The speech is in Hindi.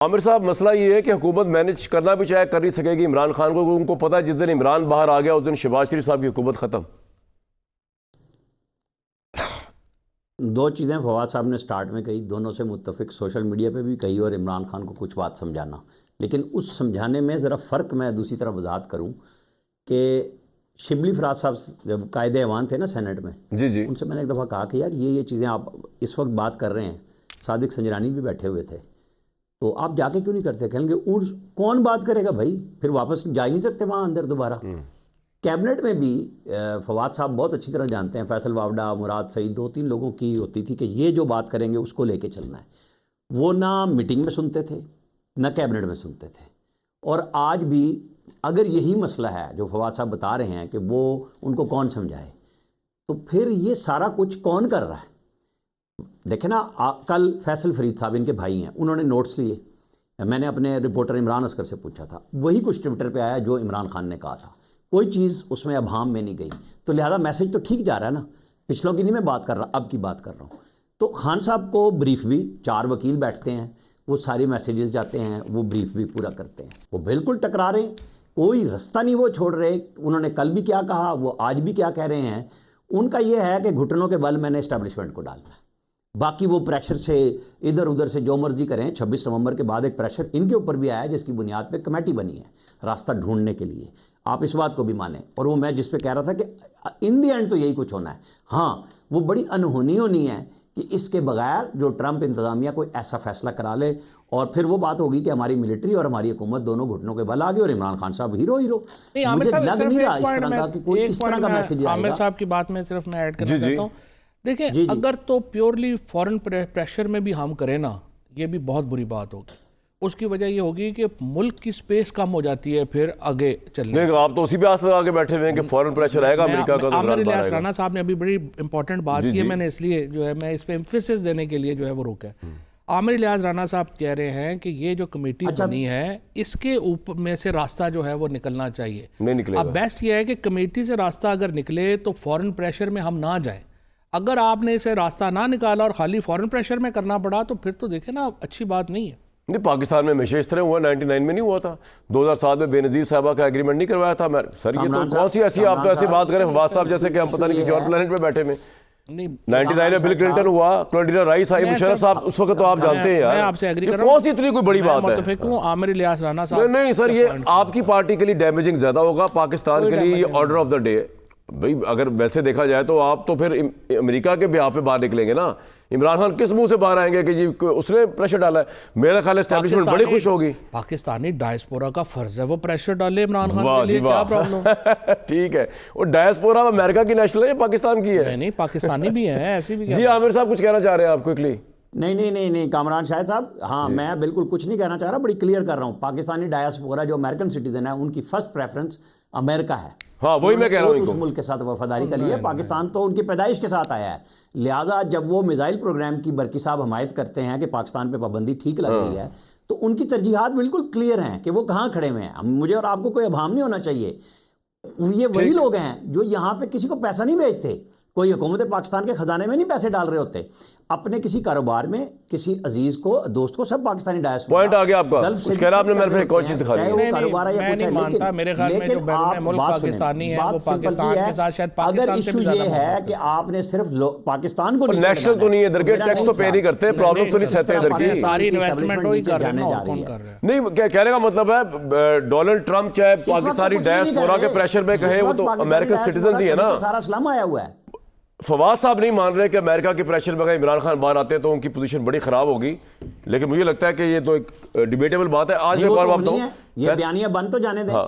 आमिर साहब, मसला ये है कि हुकूमत मैनेज करना भी चाहे कर नहीं सकेगी इमरान खान को। उनको पता है जिस दिन इमरान बाहर आ गया उस दिन शहबाज शरीफ साहब की हुकूमत ख़त्म। दो चीज़ें फवाद साहब ने स्टार्ट में कही, दोनों से मुत्तफिक, सोशल मीडिया पे भी कही और इमरान खान को कुछ बात समझाना। लेकिन उस समझाने में ज़रा फ़र्क मैं दूसरी तरफ वजाहत करूँ कि शिबली फराज साहब जब कायद ऐवान थे ना सेनेट में, जी, उनसे मैंने एक दफ़ा कहा कि यार ये चीज़ें आप इस वक्त बात कर रहे हैं, सादिक संजरानी भी बैठे हुए थे, तो आप जाके क्यों नहीं करते? कहेंगे कौन बात करेगा भाई, फिर वापस जा ही नहीं सकते वहाँ अंदर दोबारा। कैबिनेट में भी फवाद साहब बहुत अच्छी तरह जानते हैं, फैसल वावडा, मुराद सईद, 2-3 लोगों की होती थी कि ये जो बात करेंगे उसको लेके चलना है। वो ना मीटिंग में सुनते थे ना कैबिनेट में सुनते थे। और आज भी अगर यही मसला है जो फवाद साहब बता रहे हैं कि वो उनको कौन समझाए, तो फिर ये सारा कुछ कौन कर रहा है? देखें ना, कल फैसल फरीद साहब, इनके भाई हैं, उन्होंने नोट्स लिए। मैंने अपने रिपोर्टर इमरान असगर से पूछा था, वही कुछ ट्विटर पे आया जो इमरान खान ने कहा था, कोई चीज़ उसमें अभाम में नहीं गई। तो लिहाजा मैसेज तो ठीक जा रहा है ना, पिछलों की नहीं मैं बात कर रहा, अब की बात कर रहा हूँ। तो खान साहब को ब्रीफ भी, 4 वकील बैठते हैं, वो सारे मैसेजेस जाते हैं, वो ब्रीफ भी पूरा करते हैं। वो बिल्कुल टकरा रहे, कोई रास्ता नहीं वो छोड़ रहे। उन्होंने कल भी क्या कहा, वो आज भी क्या कह रहे हैं। उनका ये है कि घुटनों के बल मैंने इस्टेब्लिशमेंट को डालना है, बाकी वो प्रेशर से इधर उधर से जो मर्जी करें। 26 नवंबर के बाद एक प्रेशर इनके ऊपर भी आया जिसकी बुनियाद पे कमेटी बनी है रास्ता ढूंढने के लिए। आप इस बात को भी माने। और वो मैं जिस पे कह रहा था कि इन दी एंड तो यही कुछ होना है। हाँ, वो बड़ी अनहोनी होनी है कि इसके बगैर जो ट्रंप इंतज़ामिया कोई ऐसा फैसला करा ले और फिर वो बात होगी कि हमारी मिलिट्री और हमारी हुकूमत दोनों घुटनों के बल आ गई और इमरान खान साहब हीरो। मुझे लग नहीं रहा इस तरह का कि कोई इस तरह का मैसेज आएगा। आमिर साहब की बात में सिर्फ मैं ऐड करना चाहता हूँ। देखिए, अगर तो प्योरली फॉरेन प्रेशर में भी हम करें ना, ये भी बहुत बुरी बात होगी। उसकी वजह ये होगी कि मुल्क की स्पेस कम हो जाती है फिर आगे चलने। आप तो उसी पे आस लगा के बैठे हुए हैं कि फॉरेन प्रेशर आएगा अमेरिका का। आमिर इलियास राना साहब ने अभी बड़ी इंपॉर्टेंट बात की है, मैंने इसलिए जो है मैं इस पे एम्फेसिस देने के लिए जो है वो रोका है। आमिर इलियास राना साहब कह रहे हैं कि ये जो कमेटी बनी है इसके ऊपर में से रास्ता जो है वो निकलना चाहिए। नहीं निकलेगा। अब बेस्ट ये है कि कमेटी से रास्ता अगर निकले तो फॉरेन प्रेशर में हम ना जाएं। अगर आपने इसे रास्ता ना निकाला और खाली फॉरेन प्रेशर में करना पड़ा तो फिर तो देखें ना, अच्छी बात नहीं है। नहीं, पाकिस्तान में हमेशा इस तरह हुआ, 99 में नहीं हुआ था, 2007 में बेनज़ीर साहबा का एग्रीमेंट नहीं करवाया था। सर ये तो कौन सी ऐसी, आप तो ऐसी बात करें फवाद साहब जैसे कि हम पता नहीं किसी और प्लेनेट पे बैठे में। 99 में बिल क्लिंटन हुआ, क्लोडिना राइस आई, मुशर्रफ साहब उस वक्त तो आप जानते हैं यार। मैं आपसे एग्री कर रहा हूं, कौन सी इतनी कोई बड़ी बात है? आमिर इलियास राना साहब नहीं सर, ये आपकी पार्टी के लिए डैमेजिंग ज्यादा होगा, पाकिस्तान के लिए ये ऑर्डर ऑफ द डे। भाई अगर वैसे देखा जाए तो आप तो फिर अमेरिका के बिहाफ पे बाहर निकलेंगे ना। इमरान खान किस मुंह से बाहर आएंगे कि जी उसने प्रेशर डाला है? मेरा ख्याल एस्टैब्लिशमेंट बड़ी खुश होगी। पाकिस्तानी डायस्पोरा का फर्ज है वो प्रेशर डाले इमरान खान के लिए, क्या प्रॉब्लम? ठीक है, वो डायस्पोरा अमेरिका की नेशनल है या पाकिस्तान की है? नहीं, पाकिस्तानी भी है, ऐसी भी। जी आमिर साहब कुछ कहना चाह रहे हैं आप क्विकली? नहीं कामरान शाहिद साहब, हाँ मैं बिल्कुल कुछ नहीं कहना चाह रहा, बड़ी क्लियर कर रहा हूँ। पाकिस्तानी डायस्पोरा जो अमेरिकन सिटीजन है उनकी फर्स्ट प्रेफरेंस अमेरिका है। हाँ वही मैं कह रहा हूँ, उस मुल्क के साथ वफादारी के लिए। पाकिस्तान तो उनकी पैदाइश के साथ आया है, लिहाजा जब वो मिसाइल प्रोग्राम की बरकी साहब हमायत करते हैं कि पाकिस्तान पे पाबंदी ठीक लग रही है, तो उनकी तरजीहात बिल्कुल क्लियर हैं कि वो कहाँ खड़े हुए हैं। मुझे और आपको कोई अभाम नहीं होना चाहिए। ये वही लोग हैं जो यहाँ पे किसी को पैसा नहीं भेजते, कोई हुकूमत पाकिस्तान के खजाने में नहीं पैसे डाल रहे होते, अपने किसी कारोबार में किसी अजीज को, दोस्त को, सब पाकिस्तानी डायस्पोरा। पॉइंट आ गया आपका, कुछ कह रहा आपने, मेरे पे एक और चीज दिखा दी। मैं नहीं मानता, मेरे ख्याल में जो बैरून मुल्क पाकिस्तानी है वो पाकिस्तान के साथ शायद पाकिस्तान से भी ज्यादा है कि आपने सिर्फ पाकिस्तान को नेशनल तो नहीं है इधर के, टैक्स तो पे नहीं करते, प्रॉब्लम तो नहीं सहते इधर की, सारी इन्वेस्टमेंट वही कर रहे हैं, कौन कर रहे हैं? नहीं कहने का मतलब है डोनाल्ड ट्रंप चाहे पाकिस्तानी डायस्पोरा के प्रेशर में कहे, वो तो अमेरिकन सिटीजन ही है ना। सारा इस्लाम आया हुआ है। फवाद साहब नहीं मान रहे कि अमेरिका के प्रेशर में अगर इमरान खान बाहर आते हैं तो उनकी पोजीशन बड़ी खराब होगी, लेकिन मुझे लगता है कि ये तो एक डिबेटेबल बात है। आज मैं एक और बात बताऊं, ये बयानिया बन तो जाने दें। हाँ,